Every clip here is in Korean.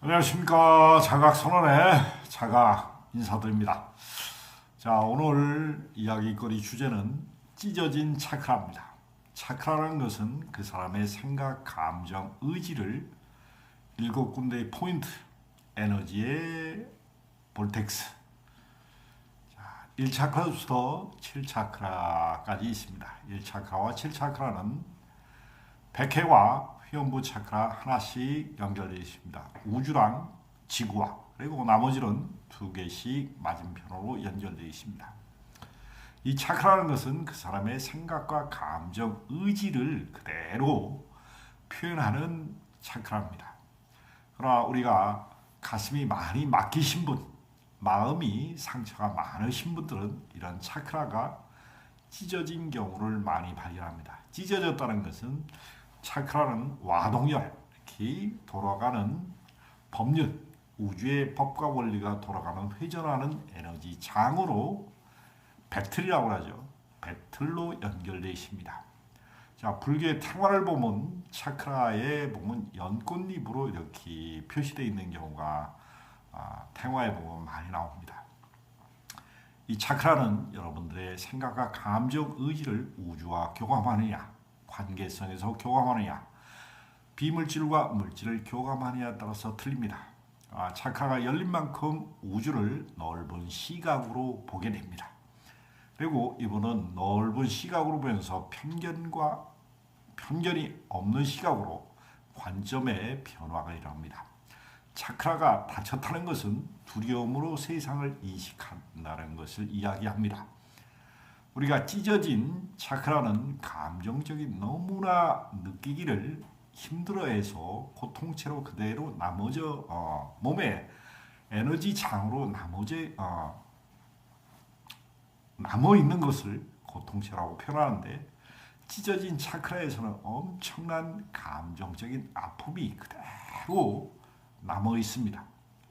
안녕하십니까. 자각선언의 자각 인사드립니다. 자, 오늘 이야기거리 주제는 찢어진 차크라입니다. 차크라라는 것은 그 사람의 생각, 감정, 의지를 7군데의 포인트, 에너지의 볼텍스, 1차크라부터 7차크라까지 있습니다. 1차크라와 7차크라는 백회와 회원부 차크라 하나씩 연결되어 있습니다. 우주랑 지구와, 그리고 나머지는 2개씩 맞은편으로 연결되어 있습니다. 이 차크라는 것은 그 사람의 생각과 감정, 의지를 그대로 표현하는 차크라입니다. 그러나 우리가 가슴이 많이 막히신 분, 마음이 상처가 많으신 분들은 이런 차크라가 찢어진 경우를 많이 발견합니다. 찢어졌다는 것은 차크라는 와동열, 이렇게 돌아가는 법륜, 우주의 법과 원리가 돌아가는 회전하는 에너지 장으로 배틀이라고 하죠. 배틀로 연결되어 있습니다. 자, 불교의 탱화를 보면 차크라에 보면 연꽃잎으로 이렇게 표시되어 있는 경우가 탱화에 보면 많이 나옵니다. 이 차크라는 여러분들의 생각과 감정, 의지를 우주와 교감하느냐, 관계성에서 교감하느냐, 비물질과 물질을 교감하느냐에 따라서 틀립니다. 차크라가 열린 만큼 우주를 넓은 시각으로 보게 됩니다. 그리고 이분은 넓은 시각으로 보면서 편견이 없는 시각으로 관점의 변화가 일어납니다. 차크라가 닫혔다는 것은 두려움으로 세상을 인식한다는 것을 이야기합니다. 우리가 찢어진 차크라는 감정적인 너무나 느끼기를 힘들어해서 고통체로 그대로 몸의 에너지 장으로 남아 있는 것을 고통체라고 표현하는데, 찢어진 차크라에서는 엄청난 감정적인 아픔이 그대로 남아 있습니다.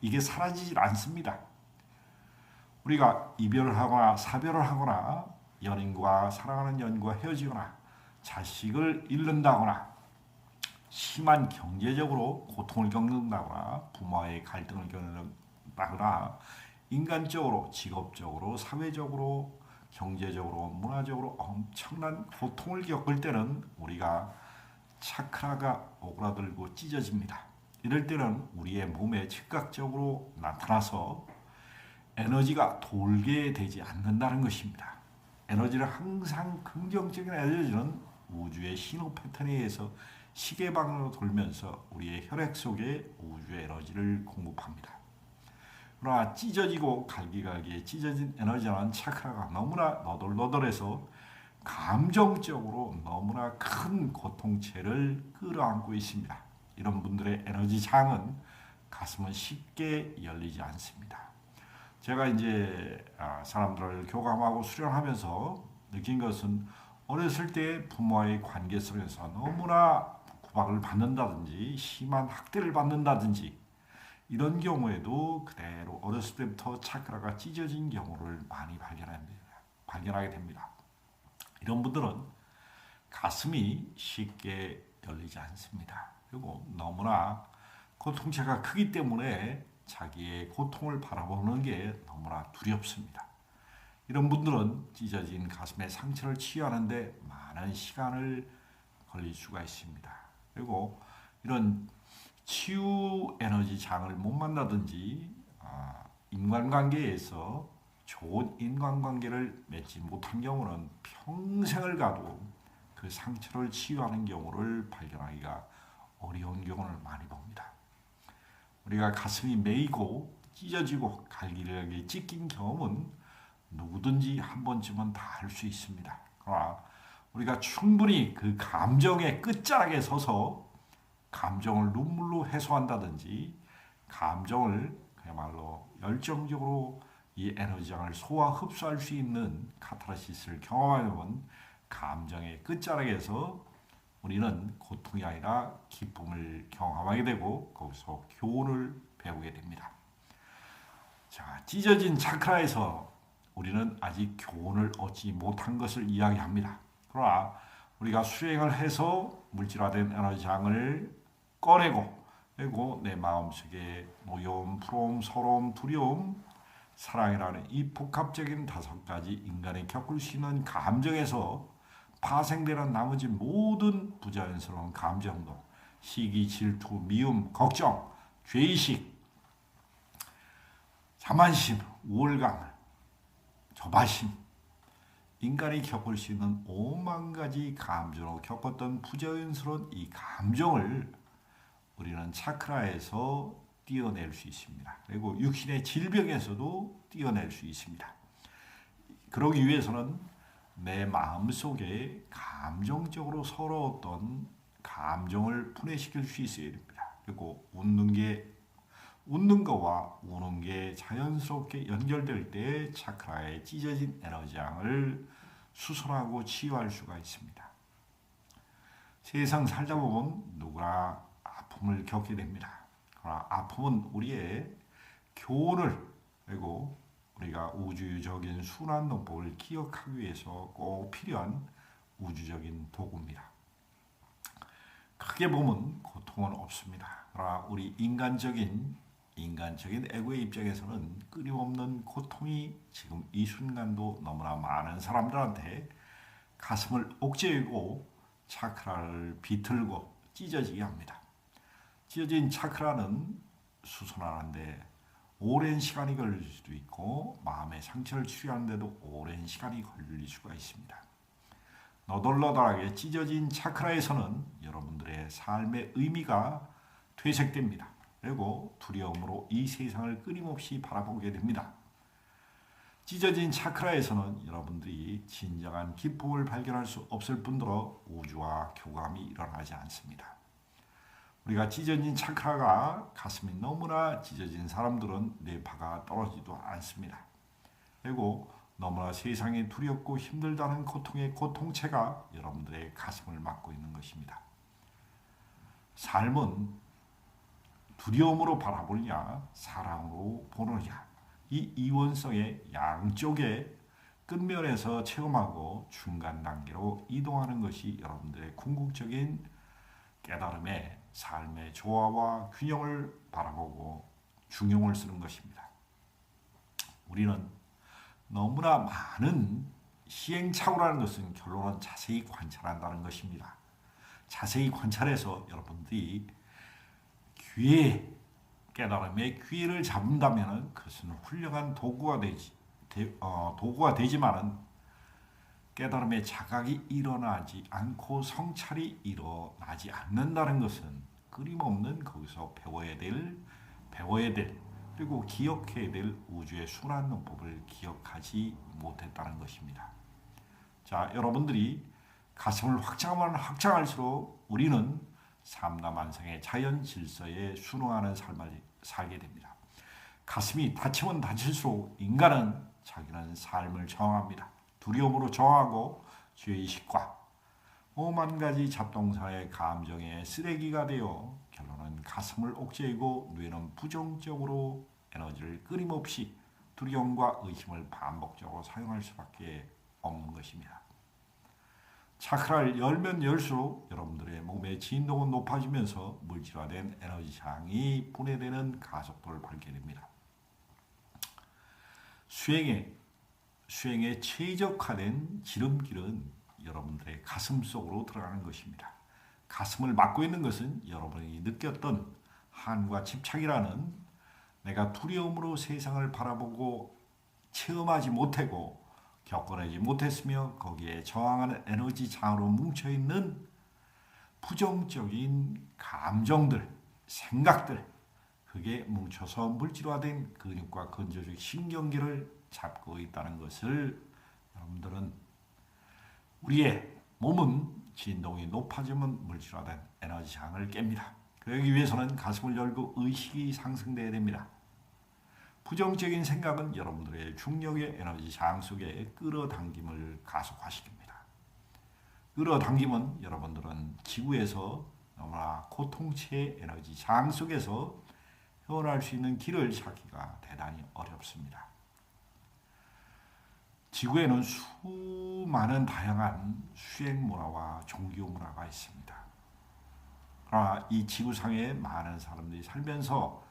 이게 사라지질 않습니다. 우리가 이별을 하거나 사별을 하거나 연인과 사랑하는 연인과 헤어지거나 자식을 잃는다거나 심한 경제적으로 고통을 겪는다거나 부모와의 갈등을 겪는다거나 인간적으로, 직업적으로, 사회적으로, 경제적으로, 문화적으로 엄청난 고통을 겪을 때는 우리가 차크라가 오그라들고 찢어집니다. 이럴 때는 우리의 몸에 즉각적으로 나타나서 에너지가 돌게 되지 않는다는 것입니다. 에너지는 항상 긍정적인 에너지는 우주의 신호 패턴에 의해서 시계방으로 돌면서 우리의 혈액 속에 우주의 에너지를 공급합니다. 그러나 찢어지고 갈기갈기에 찢어진 에너지는 차크라가 너무나 너덜너덜해서 감정적으로 너무나 큰 고통체를 끌어안고 있습니다. 이런 분들의 에너지 장은 가슴은 쉽게 열리지 않습니다. 제가 이제 사람들을 교감하고 수련하면서 느낀 것은, 어렸을 때 부모와의 관계 속에서 너무나 구박을 받는다든지 심한 학대를 받는다든지 이런 경우에도 그대로 어렸을 때부터 차크라가 찢어진 경우를 많이 발견하게 됩니다. 이런 분들은 가슴이 쉽게 열리지 않습니다. 그리고 너무나 고통체가 크기 때문에 자기의 고통을 바라보는 게 너무나 두렵습니다. 이런 분들은 찢어진 가슴의 상처를 치유하는데 많은 시간을 걸릴 수가 있습니다. 그리고 이런 치유 에너지 장을 못 만나든지 인간관계에서 좋은 인간관계를 맺지 못한 경우는 평생을 가도 그 상처를 치유하는 경우를 발견하기가 어려운 경우를 많이 봅니다. 우리가 가슴이 메이고 찢어지고 갈기갈기 찢긴 경험은 누구든지 한 번쯤은 다 할 수 있습니다. 그러나 우리가 충분히 그 감정의 끝자락에 서서 감정을 눈물로 해소한다든지 감정을 그야말로 열정적으로 이 에너지장을 소화 흡수할 수 있는 카타르시스를 경험하면 감정의 끝자락에서 우리는 고통이 아니라 기쁨을 경험하게 되고 거기서 교훈을 배우게 됩니다. 자, 찢어진 차크라에서 우리는 아직 교훈을 얻지 못한 것을 이야기합니다. 그러나 우리가 수행을 해서 물질화된 에너지장을 꺼내고 그리고 내 마음속에 노여움, 부러움, 서러움, 두려움, 사랑이라는 이 복합적인 5가지 인간이 겪을 수 있는 감정에서 파생되는 나머지 모든 부자연스러운 감정도 시기, 질투, 미움, 걱정, 죄의식, 자만심, 우월감, 조바심, 인간이 겪을 수 있는 5만 가지 감정으로 겪었던 부자연스러운 이 감정을 우리는 차크라에서 띄어낼 수 있습니다. 그리고 육신의 질병에서도 띄어낼 수 있습니다. 그러기 위해서는 내 마음속에 감정적으로 서러웠던 감정을 분해시킬 수 있어야 됩니다. 그리고 웃는 거와 우는 게 자연스럽게 연결될 때 차크라의 찢어진 에너지양을 수선하고 치유할 수가 있습니다. 세상 살다 보면 누구나 아픔을 겪게 됩니다. 그러나 아픔은 우리의 교훈을, 그리고 우리가 우주적인 순환노법을 기억하기 위해서 꼭 필요한 우주적인 도구입니다. 크게 보면 고통은 없습니다. 그러나 우리 인간적인 에고의 입장에서는 끊임없는 고통이 지금 이 순간도 너무나 많은 사람들한테 가슴을 옥죄이고 차크라를 비틀고 찢어지게 합니다. 찢어진 차크라는 수선하는데 오랜 시간이 걸릴 수도 있고 마음의 상처를 치유하는데도 오랜 시간이 걸릴 수가 있습니다. 너덜너덜하게 찢어진 차크라에서는 여러분들의 삶의 의미가 퇴색됩니다. 그리고 두려움으로 이 세상을 끊임없이 바라보게 됩니다. 찢어진 차크라에서는 여러분들이 진정한 기쁨을 발견할 수 없을 뿐더러 우주와 교감이 일어나지 않습니다. 우리가 찢어진 차크라가 가슴이 너무나 찢어진 사람들은 뇌파가 떨어지지도 않습니다. 그리고 너무나 세상이 두렵고 힘들다는 고통의 고통체가 여러분들의 가슴을 막고 있는 것입니다. 삶은 두려움으로 바라보냐 사랑으로 보느냐, 이 이원성의 양쪽의 끝면에서 체험하고 중간 단계로 이동하는 것이 여러분들의 궁극적인 깨달음의 삶의 조화와 균형을 바라보고 중용을 쓰는 것입니다. 우리는 너무나 많은 시행착오라는 것은 결론은 자세히 관찰한다는 것입니다. 자세히 관찰해서 여러분들이 깨달음의 기회를 잡는다면 그것은 훌륭한 도구가 되지만은 깨달음의 자각이 일어나지 않고 성찰이 일어나지 않는다는 것은 끊임없는 거기서 배워야 될 그리고 기억해야 될 우주의 순환론법을 기억하지 못했다는 것입니다. 자, 여러분들이 가슴을 확장하면 확장할수록 우리는 삼라만상의 자연 질서에 순응하는 삶을 살게 됩니다. 가슴이 다치면 다칠수록 인간은 자기는 삶을 정합니다. 두려움으로 정하고 죄의식과 5만 가지 잡동사의 감정의 쓰레기가 되어 결론은 가슴을 옥죄이고 뇌는 부정적으로 에너지를 끊임없이 두려움과 의심을 반복적으로 사용할 수밖에 없는 것입니다. 차크라를 열면 열수록 여러분들의 몸의 진동은 높아지면서 물질화된 에너지장이 분해되는 가속도를 밟게 됩니다. 수행에 최적화된 지름길은 여러분들의 가슴 속으로 들어가는 것입니다. 가슴을 막고 있는 것은 여러분이 느꼈던 한과 집착이라는 내가 두려움으로 세상을 바라보고 체험하지 못하고 겪어내지 못했으며 거기에 저항하는 에너지 장으로 뭉쳐있는 부정적인 감정들, 생각들, 그게 뭉쳐서 물질화된 근육과 건조적 신경계를 잡고 있다는 것을 여러분들은 우리의 몸은 진동이 높아지면 물질화된 에너지장을 깹니다. 그러기 위해서는 가슴을 열고 의식이 상승돼야 됩니다. 부정적인 생각은 여러분들의 중력의 에너지장 속에 끌어당김을 가속화시킵니다. 끌어당기면 여러분들은 지구에서 너무나 고통체의 에너지장 속에서 헤어날 수 있는 길을 찾기가 대단히 어렵습니다. 지구에는 수많은 다양한 수행 문화와 종교 문화가 있습니다. 그러나 이 지구상에 많은 사람들이 살면서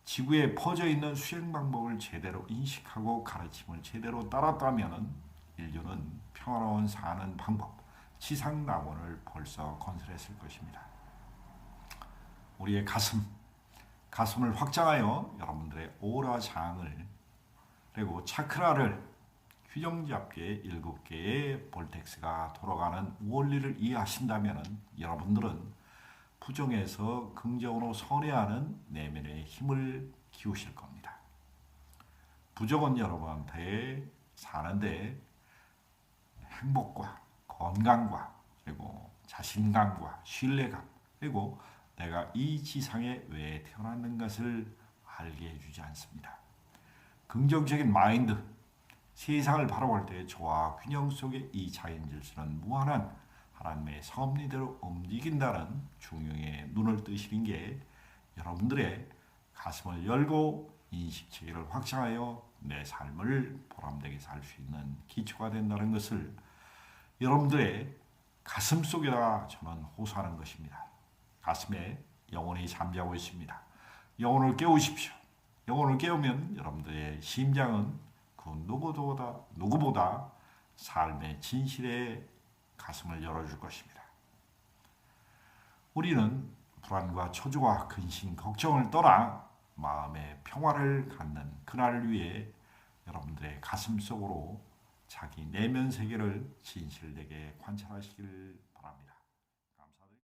지구에 퍼져 있는 수행 방법을 제대로 인식하고 가르침을 제대로 따랐다면 인류는 평화로운 사는 방법, 지상 낙원을 벌써 건설했을 것입니다. 우리의 가슴을 확장하여 여러분들의 오라장을 그리고 차크라를 규정 잡게 7개의 볼텍스가 돌아가는 원리를 이해하신다면 여러분들은 부정에서 긍정으로 선회하는 내면의 힘을 키우실 겁니다. 부정은 여러분한테 사는데 행복과 건강과 그리고 자신감과 신뢰감 그리고 내가 이 지상에 왜 태어났는 것을 알게 해주지 않습니다. 긍정적인 마인드, 세상을 바라볼 때 조화 균형 속에 이 자연 질서는 무한한 하나님의 섭리대로 움직인다는 중용의 눈을 뜨시는 게 여러분들의 가슴을 열고 인식체계를 확장하여 내 삶을 보람되게 살 수 있는 기초가 된다는 것을 여러분들의 가슴 속에다 저는 호소하는 것입니다. 가슴에 영혼이 잠자고 있습니다. 영혼을 깨우십시오. 영혼을 깨우면 여러분들의 심장은 그 누구보다 삶의 진실에 가슴을 열어줄 것입니다. 우리는 불안과 초조와 근심, 걱정을 떠나 마음의 평화를 갖는 그날을 위해 여러분들의 가슴 속으로 자기 내면 세계를 진실되게 관찰하시기를